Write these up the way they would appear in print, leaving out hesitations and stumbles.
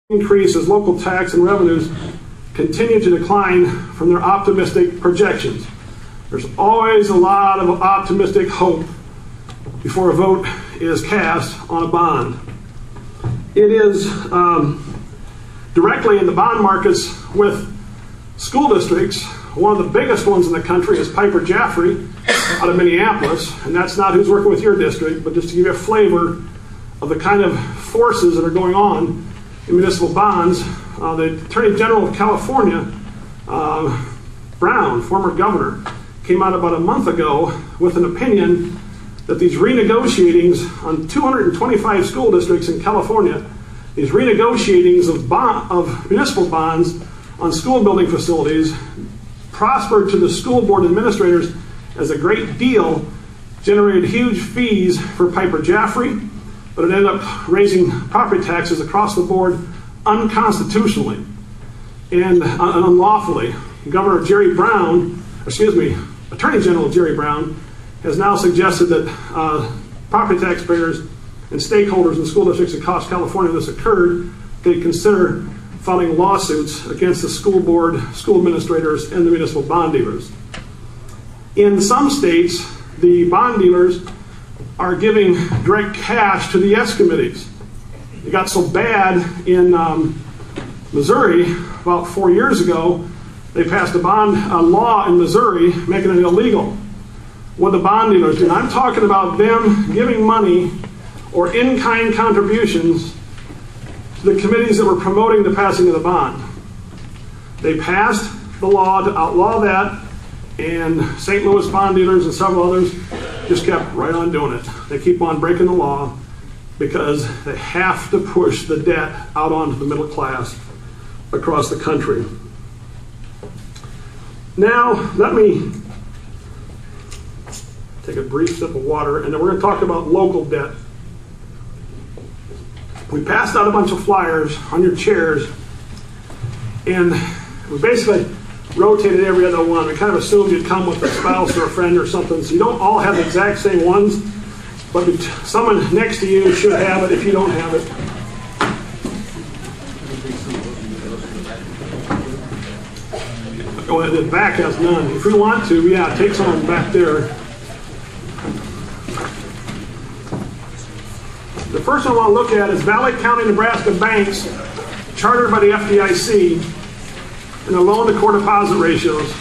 increase as local tax and revenues continue to decline from their optimistic projections. There's always a lot of optimistic hope before a vote is cast on a bond. It is directly in the bond markets with school districts. One of the biggest ones in the country is Piper Jaffray out of Minneapolis, and that's not who's working with your district, but just to give you a flavor of the kind of forces that are going on in municipal bonds. The Attorney General of California, Brown, former governor, came out about a month ago with an opinion that these renegotiatings on 225 school districts in California, these renegotiatings of municipal bonds on school building facilities prospered to the school board administrators as a great deal, generated huge fees for Piper Jaffray, but it ended up raising property taxes across the board unconstitutionally and unlawfully. Attorney General Jerry Brown has now suggested that property taxpayers and stakeholders in school districts across California this occurred, they consider filing lawsuits against the school board, school administrators, and the municipal bond dealers. In some states, the bond dealers are giving direct cash to the yes committees. It got so bad in Missouri about 4 years ago, they passed a law in Missouri making it illegal. What the bond dealers do, and I'm talking about them giving money or in-kind contributions to the committees that were promoting the passing of the bond. They passed the law to outlaw that, and St. Louis bond dealers and several others just kept right on doing it. They keep on breaking the law because they have to push the debt out onto the middle class across the country. Now, let me take a brief sip of water, and then we're going to talk about local debt. We passed out a bunch of flyers on your chairs, and we basically rotated every other one. We kind of assumed you'd come with a spouse or a friend or something, so you don't all have the exact same ones, but someone next to you should have it if you don't have it. Oh, the back has none. If you want to, yeah, take some back there. The first one I want to look at is Valley County, Nebraska banks chartered by the FDIC and the loan to core deposit ratios.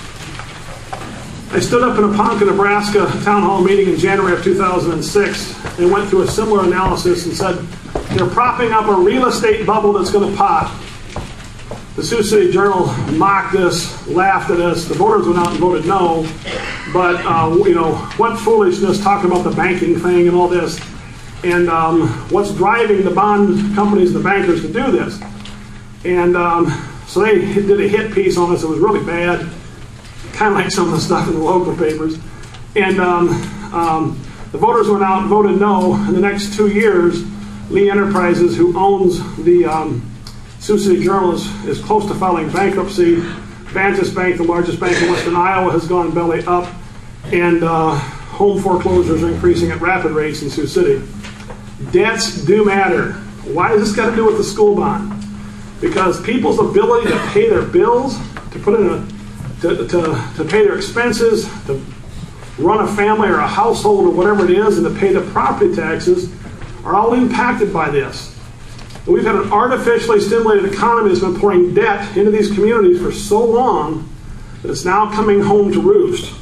I stood up in a Ponca, Nebraska town hall meeting in January of 2006 and went through a similar analysis and said they're propping up a real estate bubble that's going to pop. The Sioux City Journal mocked this, laughed at us. The voters went out and voted no. But, what foolishness talking about the banking thing and all this. And what's driving the bond companies and the bankers to do this. And so they did a hit piece on us. It was really bad, kind of like some of the stuff in the local papers. And the voters went out and voted no. In the next 2 years, Lee Enterprises, who owns the Sioux City Journal, is close to filing bankruptcy. Vantis Bank, the largest bank in western Iowa, has gone belly up. And home foreclosures are increasing at rapid rates in Sioux City. Debts do matter. Why does this got to do with the school bond? Because people's ability to pay their bills, to put in to pay their expenses, to run a family or a household or whatever it is, and to pay the property taxes are all impacted by this. And we've had an artificially stimulated economy that's been pouring debt into these communities for so long that it's now coming home to roost.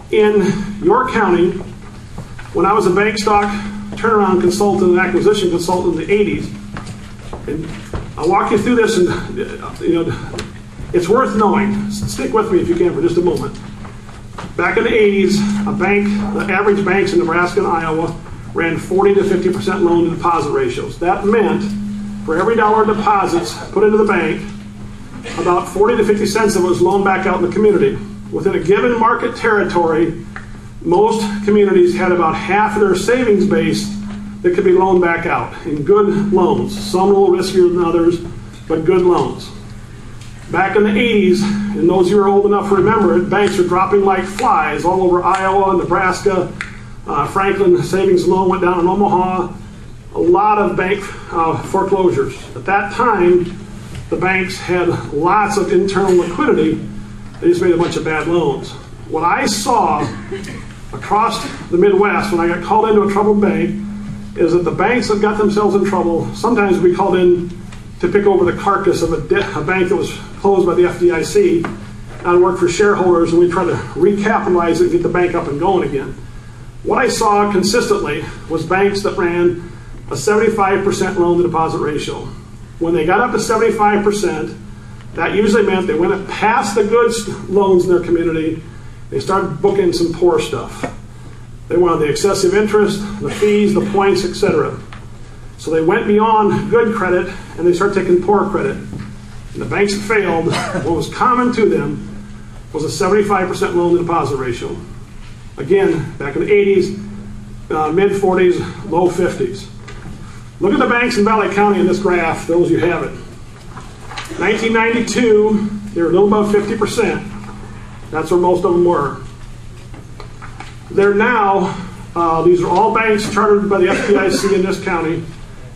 In York County, when I was a bank stock turnaround consultant and acquisition consultant in the 80s, and I'll walk you through this, and it's worth knowing. Stick with me if you can for just a moment. Back in the 80s, the average banks in Nebraska and Iowa ran 40 to 50% loan to deposit ratios. That meant for every dollar of deposits put into the bank, about 40 to 50 cents of it was loaned back out in the community. Within a given market territory, most communities had about half of their savings base that could be loaned back out in good loans. Some a little riskier than others, but good loans. Back in the 80s, and those of you who are old enough to remember it, banks were dropping like flies all over Iowa, Nebraska. Franklin Savings Loan went down in Omaha. a lot of bank foreclosures. At that time, the banks had lots of internal liquidity. They just made a bunch of bad loans. What I saw across the Midwest when I got called into a troubled bank is that the banks that got themselves in trouble, sometimes we called in to pick over the carcass of a bank that was closed by the FDIC and work for shareholders, and we tried to recapitalize it and get the bank up and going again. What I saw consistently was banks that ran a 75% loan to deposit ratio. When they got up to 75%, that usually meant they went past the good loans in their community. They started booking some poor stuff. They wanted the excessive interest, the fees, the points, etc. So they went beyond good credit and they started taking poor credit. And the banks that failed, what was common to them was a 75% loan to deposit ratio. Again, back in the 80s, mid 40s, low 50s. Look at the banks in Valley County in this graph, those you have it. 1992, they were a little above 50%. That's where most of them were. They're now, these are all banks chartered by the FDIC in this county.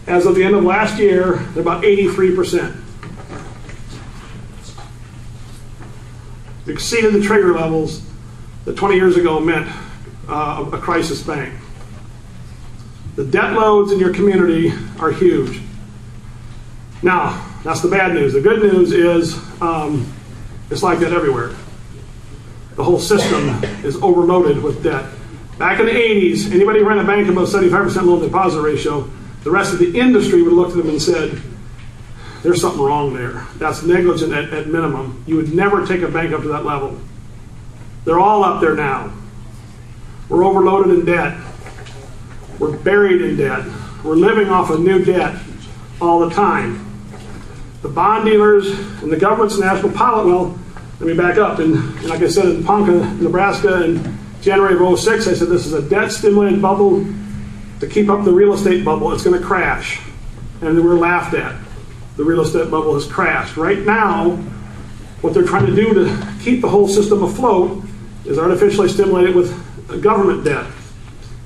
As of the end of last year, they're about 83%. They exceeded the trigger levels that 20 years ago meant a crisis bank. The debt loads in your community are huge. Now, that's the bad news. The good news is it's like that everywhere. The whole system is overloaded with debt. Back in the 80s, anybody who ran a bank above 75% loan deposit ratio, the rest of the industry would look at them and said, there's something wrong there. That's negligent at minimum. You would never take a bank up to that level. They're all up there now. We're overloaded in debt. We're buried in debt. We're living off of new debt all the time. The bond dealers and the government's national policy, well, let me back up. And like I said in Ponca, Nebraska, in January of 06, I said this is a debt-stimulated bubble to keep up the real estate bubble. It's going to crash. And we're laughed at. The real estate bubble has crashed. Right now, what they're trying to do to keep the whole system afloat is artificially stimulate it with government debt.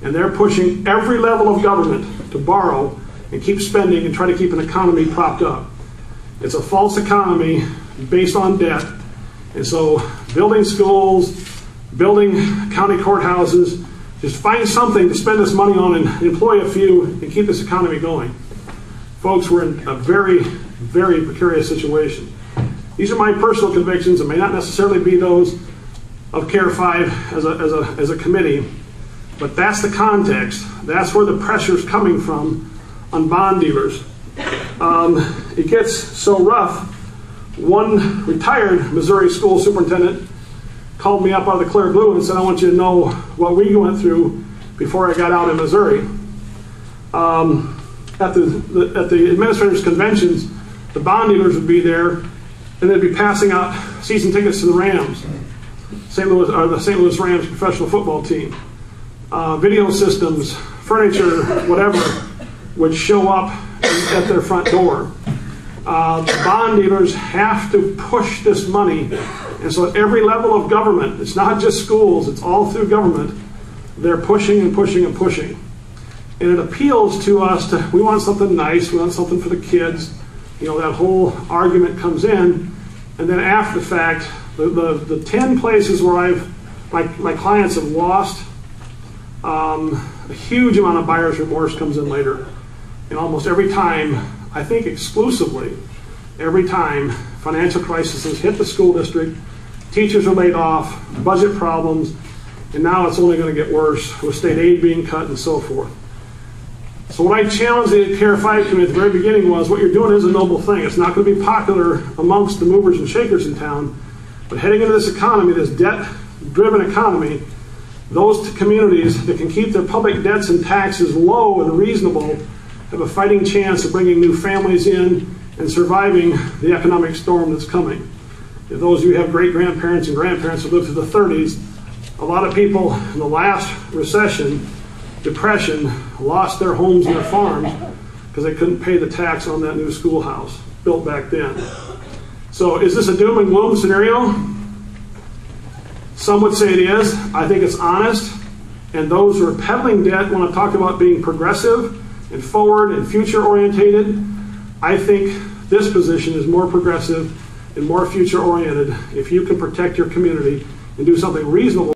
And they're pushing every level of government to borrow and keep spending and try to keep an economy propped up. It's a false economy based on debt. And so building schools, building county courthouses, just find something to spend this money on and employ a few and keep this economy going. Folks, we're in a very, very precarious situation. These are my personal convictions. It may not necessarily be those of CARE 5 as a committee, but that's the context. That's where the pressure is coming from on bond dealers. It gets so rough. One retired Missouri school superintendent called me up out of the clear blue and said, I want you to know what we went through before I got out in Missouri. At the administrators' conventions, the bond dealers would be there, and they'd be passing out season tickets to the Rams, the St. Louis Rams professional football team. Video systems, furniture, whatever, would show up at their front door. The bond dealers have to push this money, and so at every level of government, it's not just schools, it's all through government, they're pushing and pushing and pushing. And it appeals to us to, we want something nice, we want something for the kids. You know, that whole argument comes in, and then after the fact, the 10 places where my clients have lost, a huge amount of buyer's remorse comes in later. And almost every time, I think exclusively, every time financial crises hit the school district, teachers are laid off, budget problems, and now it's only going to get worse with state aid being cut and so forth. So what I challenged the CARE 5 committee at the very beginning was, what you're doing is a noble thing. It's not going to be popular amongst the movers and shakers in town, but heading into this economy, this debt-driven economy, those communities that can keep their public debts and taxes low and reasonable have a fighting chance of bringing new families in and surviving the economic storm that's coming. If those of you who have great-grandparents and grandparents who lived through the 30s, a lot of people in the last recession, depression, lost their homes and their farms because they couldn't pay the tax on that new schoolhouse built back then. So is this a doom and gloom scenario? Some would say it is. I think it's honest. And those who are peddling debt want to talk about being progressive and forward and future orientated. I think this position is more progressive and more future oriented if you can protect your community and do something reasonable